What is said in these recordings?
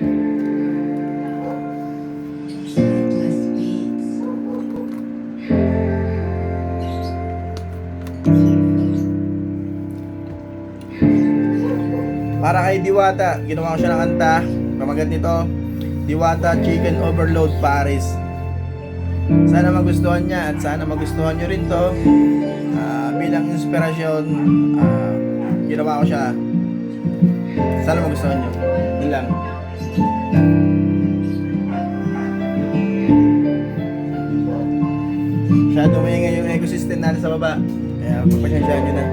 Para kay Diwata, ginawa ko siya ng kanta. Pamagat nito, Diwata Chicken Overload Paris. Sana magustuhan niya at sana magustuhan nyo rin to. Bilang inspirasyon, ginawa ko siya. Sana magustuhan nyo. Yun lang. Masyado maingay yung ecosystem natin sa baba. Kaya pagpasyensyahan nyo na.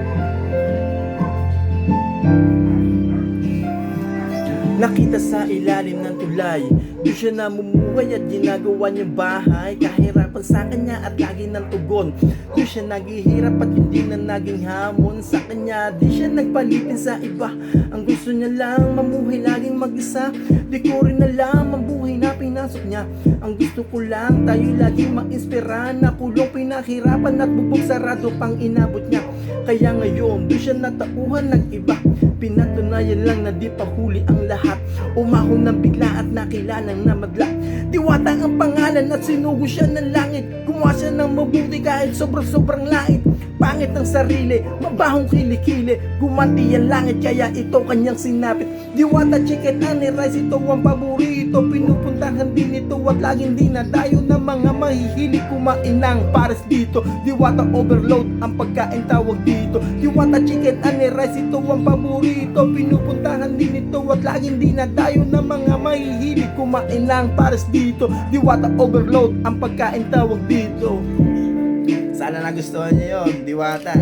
Nakita sa ilalim ng tulay, doon siya namumuhay at ginagawa niyang bahay. Kahirapan sa kanya at lagi ng tugon. Doon siya naghihirap at hindi na naging hamon sa kanya. Di siya nagpalitin sa iba. Ang gusto niya lang mamuhay laging mag-isa. Di ko rin alam ang buhay na pinasok niya. Ang gusto ko lang tayo laging ma-inspira. Na kulong pinahirapan at bubog sarado pang inabot niya. Kaya ngayon doon siya natauhan nag-iba. Pinatunayan lang na di pa huli ang lahat. Umahon ng bigla at nakilalang na madla. Diwata ang pangalan at sinugo siya ng langit. Gumawa siya ng mabuti kahit sobrang lait. Pangit ng sarili, mabahong kilikili. Gumanti ang langit kaya ito kanyang sinapit. Diwata chicken and rice, ito ang paborito. Pinupuntahan din ito at laging dinadayo ng mga mahihilig kumain ng pares dito. Diwata overload ang pagkain tawag dito. Diwata chicken and rice, ito ang paborito. Pinupuntahan din ito at laging dinadayo ng mga mahihilig kumain ng pares dito. Diwata overload ang pagkain tawag dito. Sana nagustuhan niyo yun, Diwata.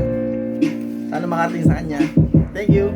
Sana makarating sa kanya. Thank you.